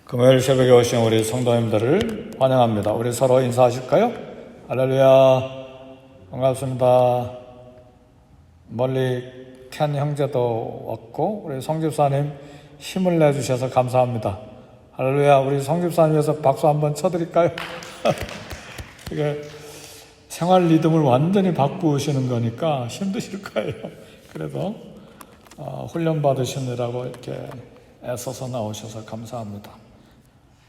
금요일 새벽에 오신 우리 성도님들을 환영합니다. 우리 서로 인사하실까요? 할렐루야, 반갑습니다. 멀리 켄 형제도 왔고 우리 성집사님 힘을 내주셔서 감사합니다. 할렐루야. 우리 성집사님 위해서 박수 한번 쳐드릴까요? 이게 생활 리듬을 완전히 바꾸시는 거니까 힘드실 거예요. 그래도 훈련 받으시느라고 이렇게 애써서 나오셔서 감사합니다.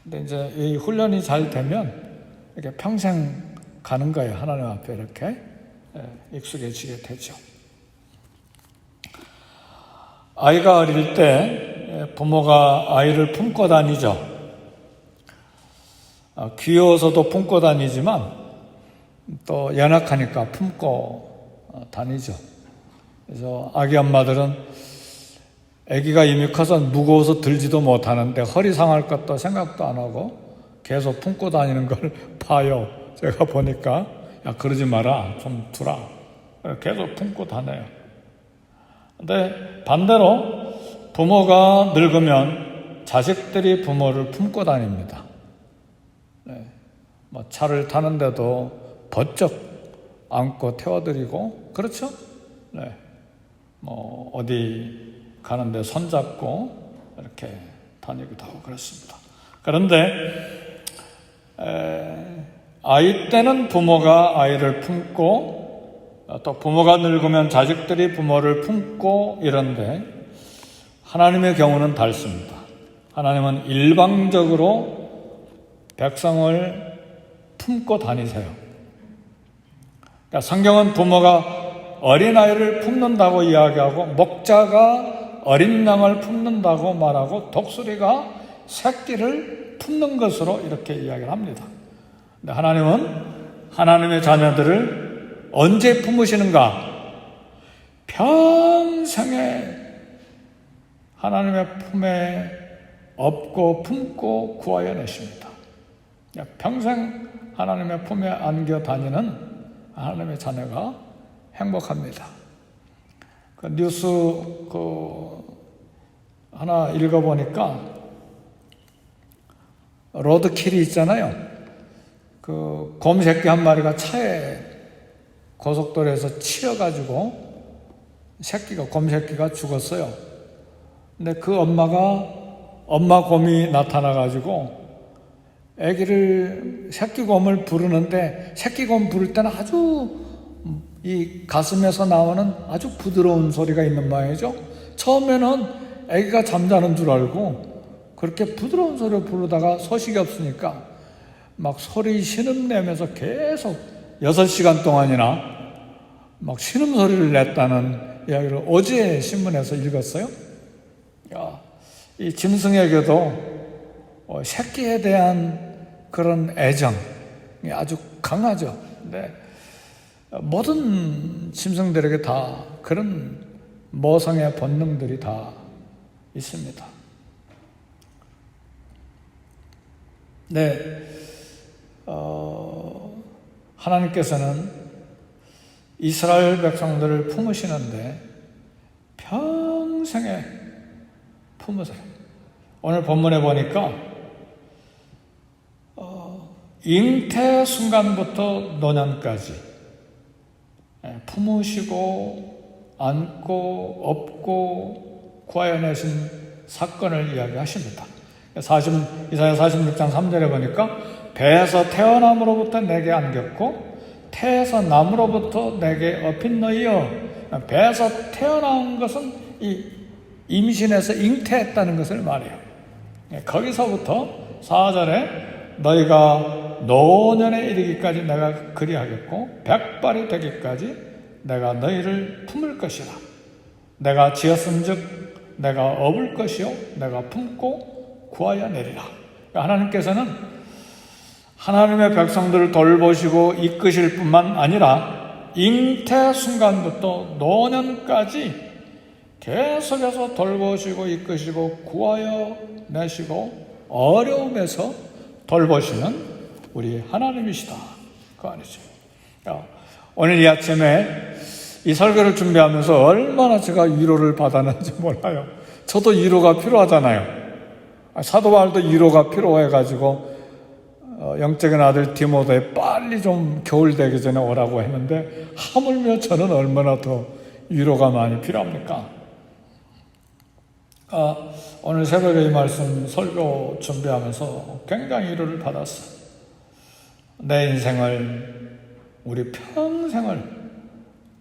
근데 이제 이 훈련이 잘 되면 이렇게 평생 가는 거예요. 하나님 앞에 이렇게 익숙해지게 되죠. 아이가 어릴 때 부모가 아이를 품고 다니죠. 귀여워서도 품고 다니지만 또 연약하니까 품고 다니죠. 그래서 아기 엄마들은 아기가 이미 커서 무거워서 들지도 못하는데 허리 상할 것도 생각도 안 하고 계속 품고 다니는 걸 봐요. 제가 보니까 야 그러지 마라, 좀 두라. 계속 품고 다녀요. 근데 반대로 부모가 늙으면 자식들이 부모를 품고 다닙니다. 뭐 차를 타는데도 번쩍 안고 태워드리고 그렇죠? 뭐 어디 가는데 손잡고 이렇게 다니기도 하고 그렇습니다. 그런데 아이 때는 부모가 아이를 품고 또 부모가 늙으면 자식들이 부모를 품고 이런데 하나님의 경우는 다릅니다. 하나님은 일방적으로 백성을 품고 다니세요. 그러니까 성경은 부모가 어린아이를 품는다고 이야기하고 목자가 어린 양을 품는다고 말하고 독수리가 새끼를 품는 것으로 이렇게 이야기를 합니다. 근데 하나님은 하나님의 자녀들을 언제 품으시는가? 평생에 하나님의 품에 업고 품고 구하여 내십니다. 평생 하나님의 품에 안겨 다니는 하나님의 자녀가 행복합니다. 그 뉴스 하나 읽어보니까 로드킬이 있잖아요. 그 곰 새끼 한 마리가 차에 고속도로에서 치여가지고 곰 새끼가 죽었어요. 근데 그 엄마 곰이 나타나가지고 새끼 곰을 부르는데 새끼 곰 부를 때는 아주 이 가슴에서 나오는 아주 부드러운 소리가 있는 모양이죠. 처음에는 아기가 잠자는 줄 알고 그렇게 부드러운 소리를 부르다가 소식이 없으니까 막 소리 신음내면서 계속 6시간 동안이나 막 신음소리를 냈다는 이야기를 어제 신문에서 읽었어요. 이 짐승에게도 새끼에 대한 그런 애정이 아주 강하죠. 근데 모든 짐승들에게 다 그런 모성의 본능들이 다 있습니다. 하나님께서는 이스라엘 백성들을 품으시는데 평생에 품으세요. 오늘 본문에 보니까 잉태 순간부터 노년까지 품으시고 안고 업고 구하여 내신 사건을 이야기하십니다. 이사야 46장 3절에 보니까 배에서 태어남으로부터 내게 안겼고 태에서 남으로부터 내게 업힌 너희여. 배에서 태어난 것은 이 임신해서 잉태했다는 것을 말해요. 거기서부터 4절에 너희가 노년에 이르기까지 내가 그리하겠고 백발이 되기까지 내가 너희를 품을 것이라. 내가 지었음즉 내가 업을 것이요 내가 품고 구하여 내리라. 하나님께서는 하나님의 백성들을 돌보시고 이끄실 뿐만 아니라 잉태 순간부터 노년까지 계속해서 돌보시고 이끄시고 구하여 내시고 어려움에서 돌보시는 우리 하나님이시다. 그 아니죠. 오늘 이 아침에 이 설교를 준비하면서 얼마나 제가 위로를 받았는지 몰라요. 저도 위로가 필요하잖아요. 사도 바울도 위로가 필요해가지고 영적인 아들 디모데에 빨리 좀 겨울 되기 전에 오라고 했는데 하물며 저는 얼마나 더 위로가 많이 필요합니까? 오늘 새벽에 이 말씀 설교 준비하면서 굉장히 위로를 받았어요. 내 인생을, 우리 평생을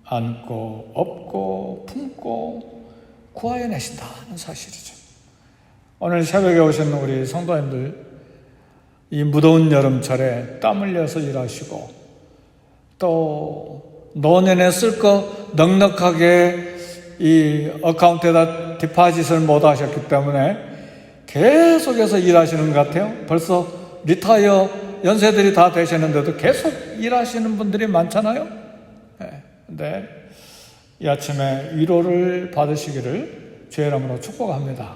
안고 업고 품고 구하여 내신다는 사실이죠. 오늘 새벽에 오신 우리 성도님들, 이 무더운 여름철에 땀 흘려서 일하시고 또 노년에 쓸 거 넉넉하게 이 어카운트에다 디파짓을 못 하셨기 때문에 계속해서 일하시는 것 같아요. 벌써 리타이어 연세들이 다 되셨는데도 계속 일하시는 분들이 많잖아요. 근데 이 아침에 위로를 받으시기를 주의 이름으로 축복합니다.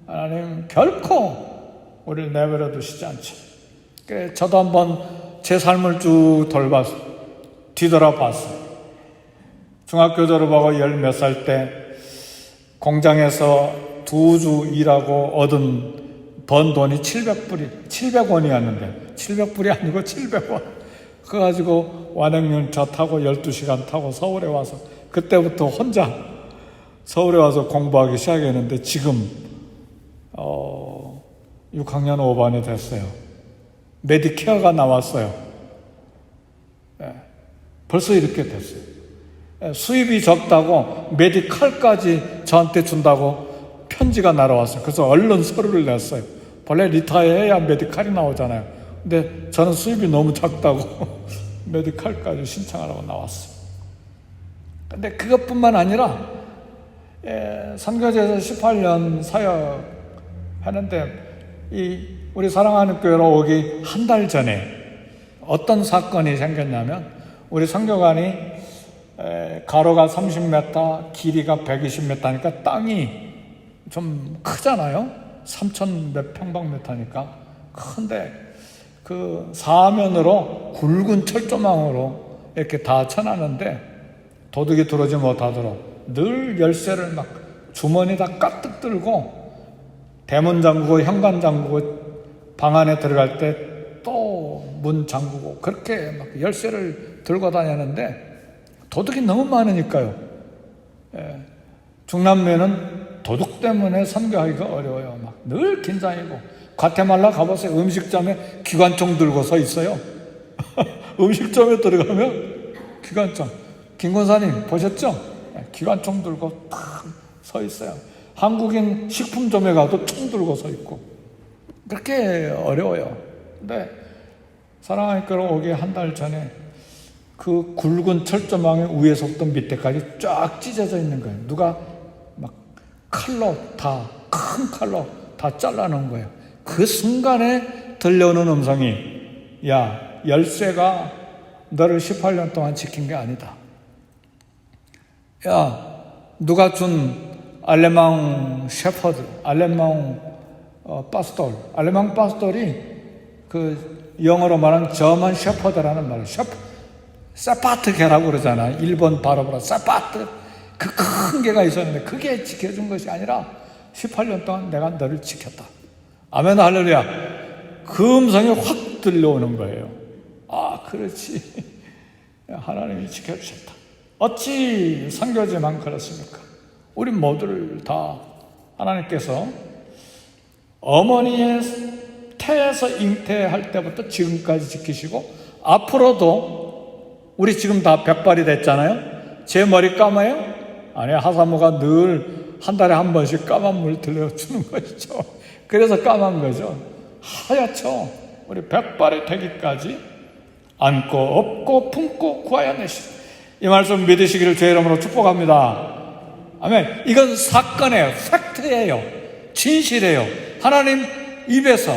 하나님 결코 우리를 내버려 두시지 않죠. 저도 한번 제 삶을 쭉 뒤돌아봤어요. 중학교 졸업하고 10몇 살 때 공장에서 2주 일하고 번 돈이 700원이었는데 700불이 아니고 700원. 그거 가지고 완행열차 타고 12시간 타고 서울에 와서 그때부터 혼자 서울에 와서 공부하기 시작했는데 지금 6학년 5반이 됐어요. 메디케어가 나왔어요. 벌써 이렇게 됐어요. 수입이 적다고 메디칼까지 저한테 준다고 편지가 날아왔어요. 그래서 얼른 서류를 냈어요. 원래 리타이어 해야 메디칼이 나오잖아요. 근데 저는 수입이 너무 작다고 메디칼까지 신청하라고 나왔어요. 근데 그것뿐만 아니라 선교제에서 18년 사역 하는데 우리 사랑하는 교회로 오기 한 달 전에 어떤 사건이 생겼냐면 우리 선교관이 가로가 30m, 길이가 120m니까 땅이 좀 크잖아요. 3,000 몇 평방미터니까 큰데 그 사면으로 굵은 철조망으로 이렇게 다 쳐놨는데 도둑이 들어오지 못하도록 늘 열쇠를 막 주머니에다 가득 들고 대문 잠그고 현관 잠그고 방 안에 들어갈 때 또 문 잠그고 그렇게 막 열쇠를 들고 다녔는데 도둑이 너무 많으니까요. 중남미는 도둑 때문에 선교하기가 어려워요. 막 늘 긴장이고 과테말라 가보세요. 음식점에 기관총 들고 서 있어요. 음식점에 들어가면 기관총. 김 권사님 보셨죠? 기관총 들고 탁 서 있어요. 한국인 식품점에 가도 총 들고 서 있고 그렇게 어려워요. 근데 사랑하는 교회 오기 한 달 전에 그 굵은 철조망의 위에서부터 밑에까지 쫙 찢어져 있는 거예요. 누가 막 칼로 다 큰 칼로 다 잘라놓은 거예요. 그 순간에 들려오는 음성이 야, 열쇠가 너를 18년 동안 지킨 게 아니다. 야, 누가 준 알레망 셰퍼드, 알레망 파스톨이 그 영어로 말하는 저먼 셰퍼드라는 말이에요. 세파트 개라고 그러잖아. 일본 발음으로 세파트. 그 큰 개가 있었는데 그게 지켜준 것이 아니라 18년 동안 내가 너를 지켰다. 아멘 할렐루야. 그 음성이 확 들려오는 거예요. 아, 그렇지. 하나님이 지켜주셨다. 어찌 선교지만 그렇습니까? 우리 모두를 다 하나님께서 어머니의 태에서 잉태할 때부터 지금까지 지키시고 앞으로도 우리 지금 다 백발이 됐잖아요. 제 머리 감아요? 아니, 하사모가 늘 한 달에 한 번씩 까만 물 들려주는 것이죠. 그래서 까만 거죠. 하얗죠. 우리 백발이 되기까지 안고 업고 품고 구하여 내시고 이 말씀 믿으시기를 주의 이름으로 축복합니다. 아멘. 이건 사건이에요. 팩트예요. 진실이에요. 하나님 입에서,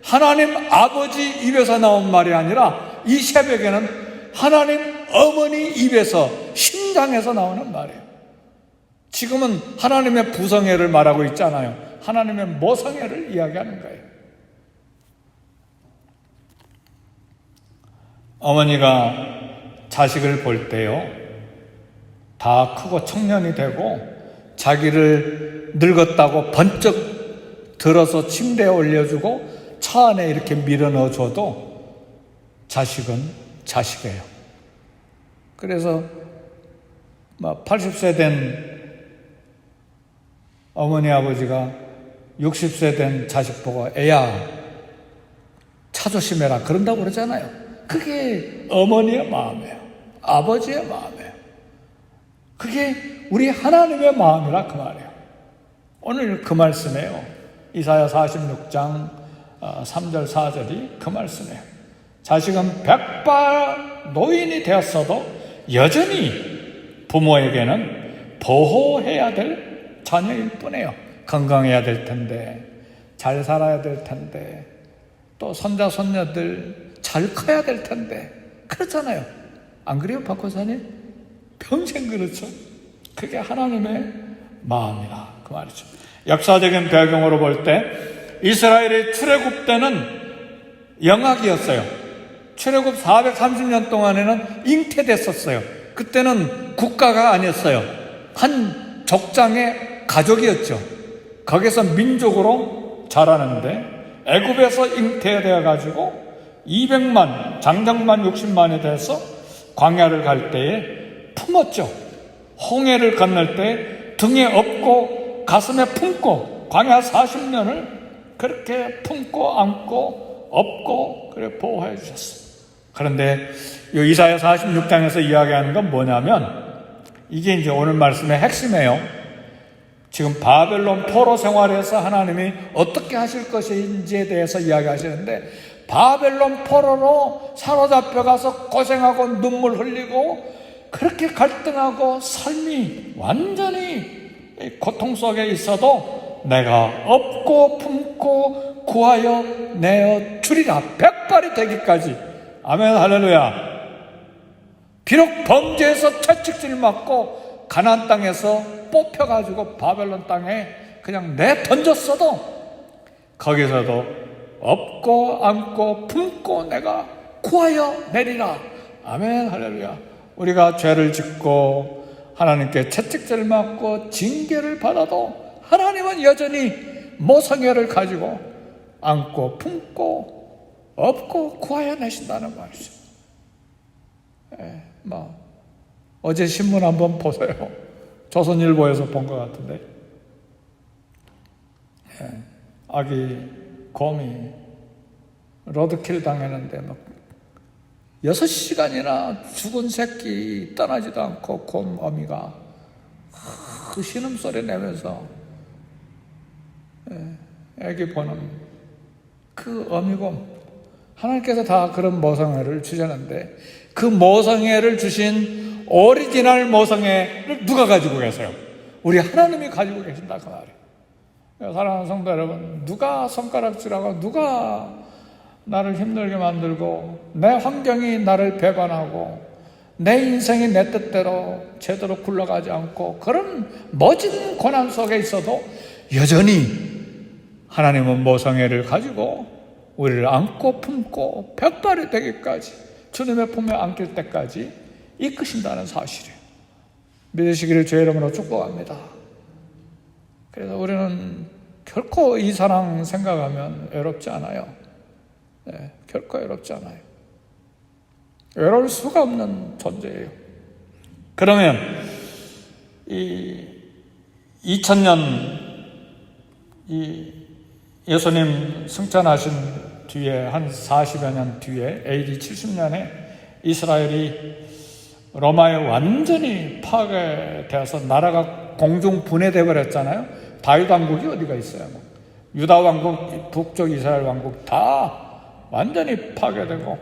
하나님 아버지 입에서 나온 말이 아니라 이 새벽에는 하나님 어머니 입에서, 심장에서 나오는 말이에요. 지금은 하나님의 부성애를 말하고 있잖아요. 하나님의 모성애를 이야기하는 거예요. 어머니가 자식을 볼 때요, 다 크고 청년이 되고 자기를 늙었다고 번쩍 들어서 침대에 올려주고 차 안에 이렇게 밀어 넣어줘도 자식은 자식이에요. 그래서 80세 된 어머니 아버지가 60세 된 자식 보고 애야 차 조심해라 그런다고 그러잖아요. 그게 어머니의 마음이에요. 아버지의 마음이에요. 그게 우리 하나님의 마음이라 그 말이에요. 오늘 그 말씀이에요. 이사야 46장 3절 4절이 그 말씀이에요. 자식은 백발 노인이 되었어도 여전히 부모에게는 보호해야 될 자녀일 뿐이에요. 건강해야 될 텐데, 잘 살아야 될 텐데, 또 손자 손녀들 잘 커야 될 텐데, 그렇잖아요. 안 그래요, 박호사님? 평생 그렇죠. 그게 하나님의 마음이라 그 말이죠. 역사적인 배경으로 볼 때 이스라엘의 출애굽 때는 영학이었어요. 출애굽 430년 동안에는 잉태됐었어요. 그때는 국가가 아니었어요. 한 족장의 가족이었죠. 거기서 민족으로 자라는데 애굽에서 잉태되어 가지고 200만, 장정만 60만이 돼서 광야를 갈 때에 품었죠. 홍해를 건널 때 등에 업고 가슴에 품고 광야 40년을 그렇게 품고 안고 업고 그래 보호해 주셨어요. 그런데 이 이사야 46장에서 이야기하는 건 뭐냐면 이게 이제 오늘 말씀의 핵심이에요. 지금 바벨론 포로 생활에서 하나님이 어떻게 하실 것인지에 대해서 이야기하시는데 바벨론 포로로 사로잡혀 가서 고생하고 눈물 흘리고 그렇게 갈등하고 삶이 완전히 고통 속에 있어도 내가 업고 품고 구하여 내어 주리라. 백발이 되기까지. 아멘 할렐루야. 비록 범죄에서 채찍질 맞고 가나안 땅에서 뽑혀가지고 바벨론 땅에 그냥 내던졌어도 거기서도 업고 안고 품고 내가 구하여 내리라. 아멘 할렐루야. 우리가 죄를 짓고 하나님께 채찍질 맞고 징계를 받아도 하나님은 여전히 모성애를 가지고 안고 품고 업고 구하여 내신다는 말이죠. 어제 신문 한번 보세요. 조선일보에서 본 것 같은데 아기 곰이 로드킬 당했는데 6시간이나 죽은 새끼 떠나지도 않고 곰 어미가 그 신음소리 내면서 애기 보는 그 어미곰, 하나님께서 다 그런 모성애를 주셨는데 그 모성애를 주신 오리지널 모성애를 누가 가지고 계세요? 우리 하나님이 가지고 계신다 그 말이에요. 사랑하는 성도 여러분, 누가 손가락질하고 누가 나를 힘들게 만들고 내 환경이 나를 배반하고 내 인생이 내 뜻대로 제대로 굴러가지 않고 그런 멋진 고난 속에 있어도 여전히 하나님은 모성애를 가지고 우리를 안고 품고 백발이 되기까지 주님의 품에 안길 때까지 이끄신다는 사실이에요. 믿으시기를 주의 이름으로 축복합니다. 그래서 우리는 결코 이 사랑 생각하면 외롭지 않아요. 결코 외롭지 않아요. 외로울 수가 없는 존재예요. 그러면 이 2000년 이 예수님 승천하신 뒤에 한 40여 년 뒤에 AD 70년에 이스라엘이 로마에 완전히 파괴되어서 나라가 공중 분해되어 버렸잖아요. 다윗 왕국이 어디가 있어요? 유다 왕국, 북쪽 이스라엘 왕국 다 완전히 파괴되고,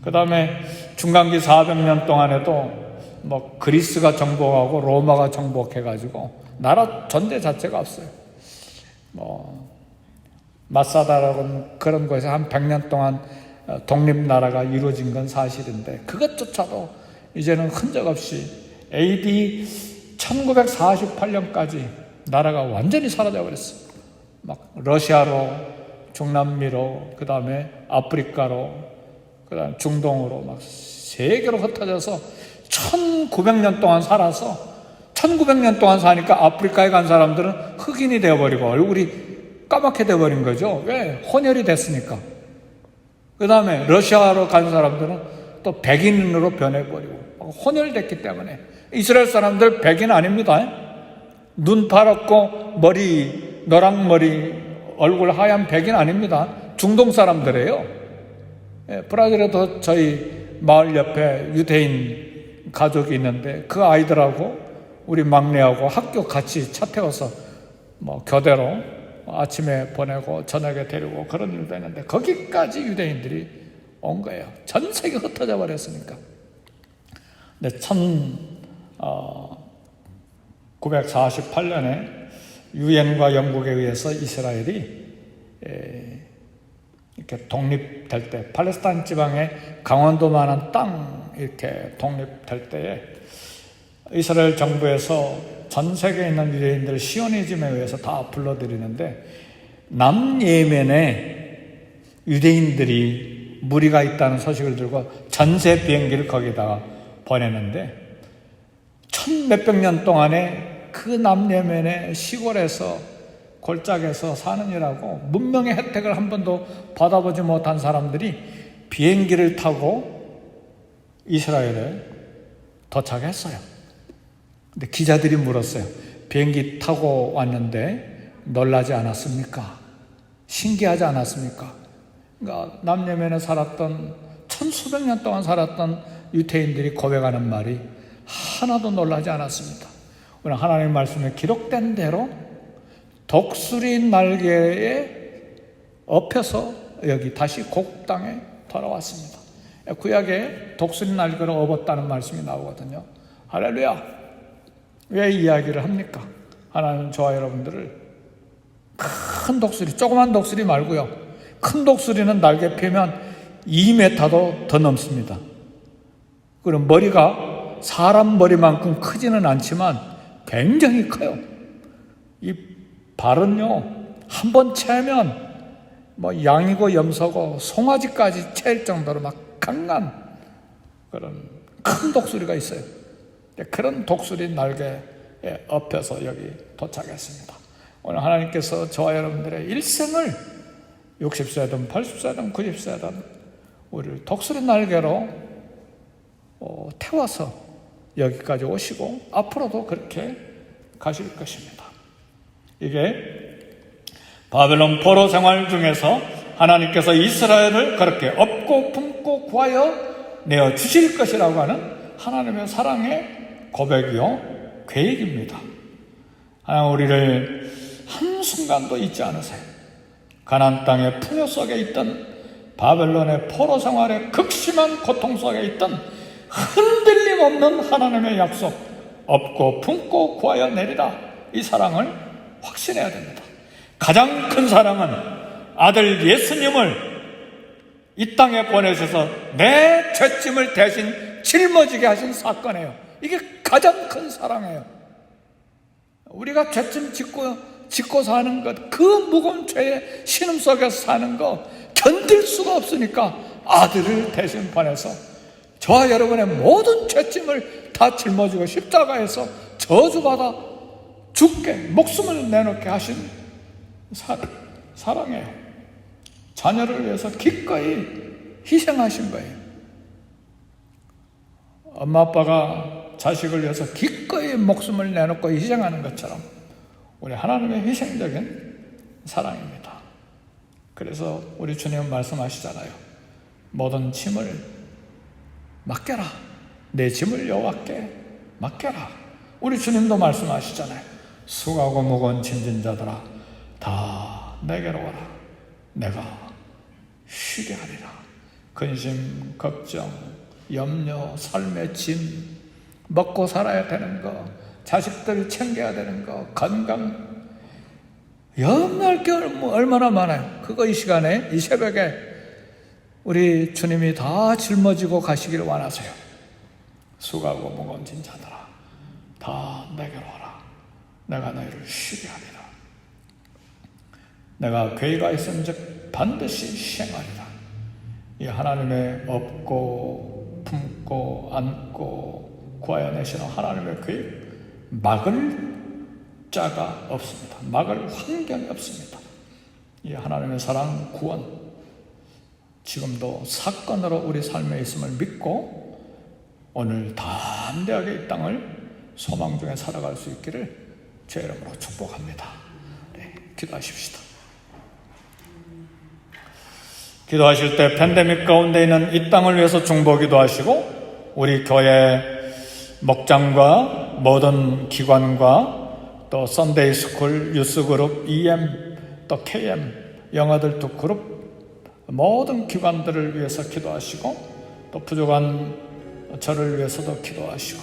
그 다음에 중간기 400년 동안에도 그리스가 정복하고 로마가 정복해가지고 나라 전제 자체가 없어요. 마사다라는 그런 곳에서 한 100년 동안 독립나라가 이루어진 건 사실인데 그것조차도 이제는 흔적 없이 AD 1948년까지 나라가 완전히 사라져 버렸어요. 러시아로, 중남미로, 그 다음에 아프리카로, 그 다음에 중동으로 세계로 흩어져서 1900년 동안 살아서 1900년 동안 사니까 아프리카에 간 사람들은 흑인이 되어버리고 얼굴이 까맣게 돼버린 거죠. 왜? 혼혈이 됐으니까. 그 다음에 러시아로 간 사람들은 또 백인으로 변해버리고 혼혈됐기 때문에. 이스라엘 사람들 백인 아닙니다. 눈 파랗고 머리 노랑머리 얼굴 하얀 백인 아닙니다. 중동 사람들이에요. 브라질에도 저희 마을 옆에 유대인 가족이 있는데 그 아이들하고 우리 막내하고 학교 같이 차 태워서 교대로 아침에 보내고 저녁에 데리고 그런 일도 했는데 거기까지 유대인들이 온 거예요. 전 세계 흩어져 버렸으니까. 근데 1948년에 유엔과 영국에 의해서 이스라엘이 이렇게 독립될 때, 팔레스타인 지방에 강원도만한 땅 이렇게 독립될 때에 이스라엘 정부에서 전 세계에 있는 유대인들 시오니즘에 의해서 다 불러들이는데 남예멘에 유대인들이 무리가 있다는 소식을 들고 전세 비행기를 거기다가 보내는데 1000몇백 년 동안에 그 남예멘의 시골에서 골짜기에서 사느니라고 문명의 혜택을 한 번도 받아보지 못한 사람들이 비행기를 타고 이스라엘에 도착했어요. 근데 기자들이 물었어요. 비행기 타고 왔는데 놀라지 않았습니까? 신기하지 않았습니까? 그러니까 남예멘에 살았던 천수백 년 동안 살았던 유대인들이 고백하는 말이 하나도 놀라지 않았습니다. 오늘 하나님의 말씀에 기록된 대로 독수리 날개에 엎혀서 여기 다시 고국 땅에 돌아왔습니다. 구약에 독수리 날개로 업었다는 말씀이 나오거든요. 할렐루야! 왜 이야기를 합니까? 하나님은 저와 여러분들을 큰 독수리, 조그만 독수리 말고요. 큰 독수리는 날개 펴면 2m도 더 넘습니다. 그리고 머리가 사람 머리만큼 크지는 않지만 굉장히 커요. 이 발은요, 한 번 채면 양이고 염소고 송아지까지 채일 정도로 막 강한 그런 큰 독수리가 있어요. 그런 독수리 날개에 엎여서 여기 도착했습니다. 오늘 하나님께서 저와 여러분들의 일생을 60세든 80세든 90세든 우리를 독수리 날개로 태워서 여기까지 오시고 앞으로도 그렇게 가실 것입니다. 이게 바벨론 포로 생활 중에서 하나님께서 이스라엘을 그렇게 업고 품고 구하여 내어 주실 것이라고 하는 하나님의 사랑의 고백이요 계획입니다. 하나님 우리를 한순간도 잊지 않으세요. 가나안 땅의 풍요 속에 있던 바벨론의 포로 생활의 극심한 고통 속에 있던 흔들림 없는 하나님의 약속, 업고 품고 구하여 내리라, 이 사랑을 확신해야 됩니다. 가장 큰 사랑은 아들 예수님을 이 땅에 보내셔서 내 죄짐을 대신 짊어지게 하신 사건이에요. 이게 가장 큰 사랑이에요. 우리가 죄짐 짓고 사는 것, 그 무거운 죄의 신음 속에서 사는 거 견딜 수가 없으니까 아들을 대신 보내서 저와 여러분의 모든 죄짐을 다 짊어지고 십자가에서 저주받아 죽게 목숨을 내놓게 하신 사랑이에요. 자녀를 위해서 기꺼이 희생하신 거예요. 엄마 아빠가 자식을 위해서 기꺼이 목숨을 내놓고 희생하는 것처럼 우리 하나님의 희생적인 사랑입니다. 그래서 우리 주님은 말씀하시잖아요. 모든 짐을 맡겨라. 내 짐을 여호와께 맡겨라. 우리 주님도 말씀하시잖아요. 수고하고 무거운 짐진 자들아 다 내게로 오라. 내가 쉬게 하리라. 근심, 걱정, 염려, 삶의 짐, 먹고 살아야 되는 거, 자식들 챙겨야 되는 거, 건강, 염려할 게 얼마나 많아요. 그거 이 시간에, 이 새벽에 우리 주님이 다 짊어지고 가시기를 원하세요. 수고하고 무거운 짐 자들아 다 내게로 오라. 내가 너희를 쉬게 하리라. 내가 괴가 있은즉 반드시 시행하리라. 이 하나님의 업고 품고 안고 구하여 내시는 하나님의 계획 막을 자가 없습니다. 막을 환경이 없습니다. 이 하나님의 사랑, 구원, 지금도 사건으로 우리 삶에 있음을 믿고 오늘 담대하게 이 땅을 소망 중에 살아갈 수 있기를 제 이름으로 축복합니다. 네, 기도하십시다. 기도하실 때 팬데믹 가운데 있는 이 땅을 위해서 중보기도 하시고 우리 교회 목장과 모든 기관과 또 썬데이 스쿨, 유스그룹, EM, 또 KM, 영아들 두 그룹 모든 기관들을 위해서 기도하시고 또 부족한 저를 위해서도 기도하시고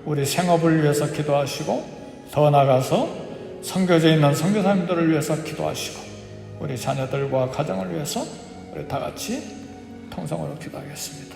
우리 생업을 위해서 기도하시고 더 나아가서 선교지에 있는 선교사님들을 위해서 기도하시고 우리 자녀들과 가정을 위해서 우리 다 같이 통성으로 기도하겠습니다.